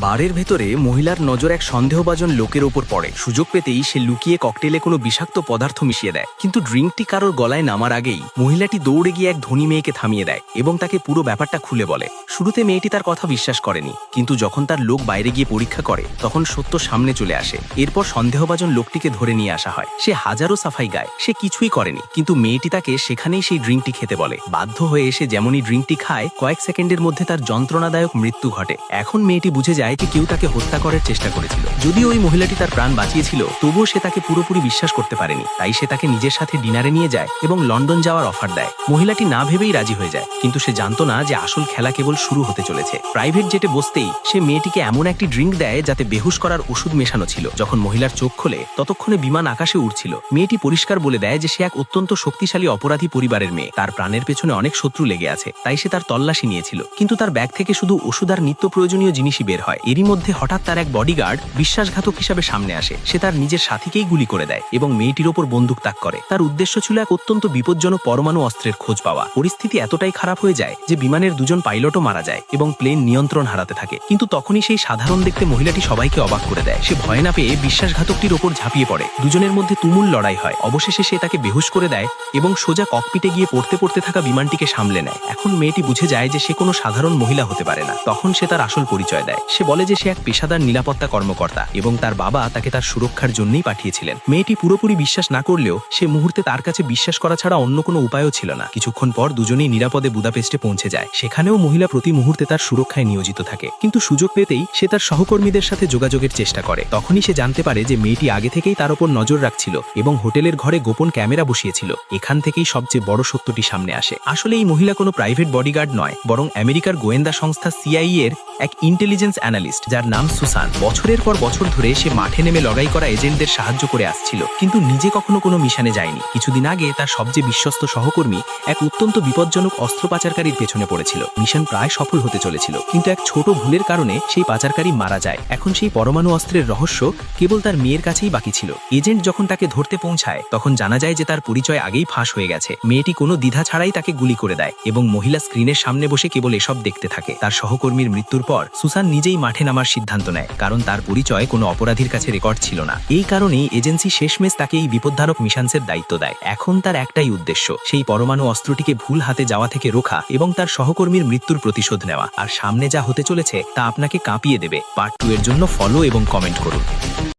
বারের ভেতরে মহিলার নজর এক সন্দেহভাজন লোকের ওপর পড়ে। সুযোগ পেতেই সে লুকিয়ে ককটেলে কোনো বিষাক্ত পদার্থ মিশিয়ে দেয়, কিন্তু ড্রিঙ্কটি কারোর গলায় নামার আগেই মহিলাটি দৌড়ে গিয়ে এক ধনী মেয়েকে থামিয়ে দেয় এবং তাকে পুরো ব্যাপারটা খুলে বলে। শুরুতে মেয়েটি তার কথা বিশ্বাস করেনি, কিন্তু যখন তার লোক বাইরে গিয়ে পরীক্ষা করে তখন সত্য সামনে চলে আসে। এরপর সন্দেহভাজন লোকটিকে ধরে নিয়ে আসা হয়। সে হাজারো সাফাই গায়, সে কিছুই করেনি, কিন্তু মেয়েটি তাকে সেখানেই সেই ড্রিঙ্কটি খেতে বলে। বাধ্য হয়ে এসে যেমনই ড্রিঙ্কটি খায়, কয়েক সেকেন্ডের মধ্যে তার যন্ত্রণাদায়ক মৃত্যু ঘটে। এখন মেয়েটি বুঝে যায় যে কেউ তাকে হত্যা করার চেষ্টা করেছিল। যদিও ওই মহিলাটি তার প্রাণ বাঁচিয়েছিল, তবুও সে তাকে পুরোপুরি বিশ্বাস করতে পারেনি। তাই সে তাকে নিজের সাথে ডিনারে নিয়ে যায় এবং লন্ডন যাওয়ার অফার দেয়। মহিলাটি না ভেবেই রাজি হয়ে যায়, কিন্তু সে জানতো না যে আসল খেলা কেবল শুরু হতে চলেছে। প্রাইভেট জেটে বসতেই সে মেয়েটিকে এমন একটি ড্রিঙ্ক দেয় যাতে বেহুশ করার ওষুধ মেশানো ছিল। যখন মহিলার চোখ খোলে ততক্ষণে বিমান আকাশে উড়ছিল। মেয়েটি পরিষ্কার বলে দেয় যে সে এক অত্যন্ত শক্তিশালী অপরাধী পরিবারের মেয়ে, তার প্রাণের পেছনে অনেক শত্রু লেগে আছে, তাই সে তার তল্লাশি নিয়েছিল। কিন্তু তার ব্যাগ থেকে শুধু ওষুধ আর নিত্য প্রয়োজনীয় জিনিসই বের হয়। এরই মধ্যে হঠাৎ তার এক বডিগার্ড বিশ্বাসঘাতক হিসাবে সামনে আসে। সে তার নিজের সাথীকেই গুলি করে দেয় এবং মেয়েটির ওপর বন্দুক তাক করে। তার উদ্দেশ্য ছিল এক অত্যন্ত বিপজ্জনক পরমাণু অস্ত্রের খোঁজ পাওয়া। পরিস্থিতি এতটাই খারাপ হয়ে যায় যে বিমানের দুজন পাইলটও মারা যায় এবং প্লেন নিয়ন্ত্রণ হারাতে থাকে। কিন্তু তখনই সেই সাধারণ দেখতে মহিলাটি সবাইকে অবাক করে দেয়। সে ভয় না পেয়ে বিশ্বাসঘাতকটির ওপর ঝাঁপিয়ে পড়ে। দুজনের মধ্যে তুমুল লড়াই হয়। অবশেষে সে তাকে বেহুশ করে দেয় এবং সোজা ককপিটে গিয়ে পড়তে থাকা বিমানটিকে সামলে নেয়। এখন মেয়েটি বুঝে যায় যে সে কোনো সাধারণ মহিলা হতে পারে না। তখন সে তার আসল পরিচয় দেয়। সে বলে যে সে এক পেশাদার নিরাপত্তা কর্মকর্তা এবং তার বাবা তাকে তার সুরক্ষার জন্যই পাঠিয়েছিলেন। মেয়েটি পুরোপুরি বিশ্বাস না করলেও সে মুহূর্তে তার কাছে বিশ্বাস করা ছাড়া অন্য কোনো উপায়ও ছিল না। কিছুক্ষণ পর দুজনেই নিরাপদে বুদাপেস্টে পৌঁছে যায়। সেখানেও মহিলা প্রতি মুহূর্তে তার সুরক্ষায় নিয়োজিত থাকে, কিন্তু সুযোগ পেতেই সে তার সহকর্মীদের সাথে যোগাযোগের চেষ্টা করে। তখনই সে জানতে পারে যে মেয়েটি আগে থেকেই তার উপর নজর রাখছিল এবং হোটেলের ঘরে গোপন ক্যামেরা বসিয়েছিল। এখান থেকেই সবচেয়ে বড় সত্যটি সামনে আসে। আসলে এই মহিলা কোনো প্রাইভেট বডিগার্ড নয়, বরং আমেরিকার গোয়েন্দা সংস্থা সিআইএ এর এক ইন্টেলিজেন্স অ্যানালিস্ট, যার নাম সুসান। বছরের পর বছর ধরে সে মাঠে নেমে লড়াই করা এজেন্টদের সাহায্য করে আসছিল, কিন্তু নিজে কখনো কোনো মিশনে যায়নি। কিছুদিন আগে তার সবচেয়ে বিশ্বস্ত সহকর্মী এক অত্যন্ত বিপজ্জনক অস্ত্র পাচারকারীর পেছনে পড়েছিল। মিশন প্রায় সফল হতে চলেছিল, কিন্তু এক ছোট ভুলের কারণে সেই পাচারকারী মারা যায়। এখন সেই পরমাণু অস্ত্রের রহস্য কেবল তার মেয়ের কাছেই বাকি ছিল। এজেন্ট যখন তাকে ধরতে পৌঁছায় তখন জানা যায় যে তার পরিচয় আগেই ফাঁস হয়ে গেছে। মেয়েটি কোনো দ্বিধা ছাড়াই তাকে গুলি করে দেয় এবং মহিলা স্ক্রিনের সামনে বসে কেবল এসব দেখতে থাকে। তার সহকর্মীর মৃত্যুর পর সুসান নিজেই মাঠে নামার সিদ্ধান্ত নেয়, কারণ তার পরিচয় কোনো অপরাধীর কাছে রেকর্ড ছিল না। এই কারণেই এজেন্সি শেষমেশ তাকে এই বিপজ্জনক মিশনসের দায়িত্ব দেয়। এখন তার একটাই উদ্দেশ্য, সেই পরমাণু অস্ত্রটিকে ভুল হাতে যাওয়া থেকে রোখা এবং তার সহকর্মীর মৃত্যুর প্রতিশোধ নেওয়া। আর সামনে যা হতে চলেছে তা আপনাকে কাঁপিয়ে দেবে। পার্ট 2 এর জন্য ফলো এবং কমেন্ট করুন।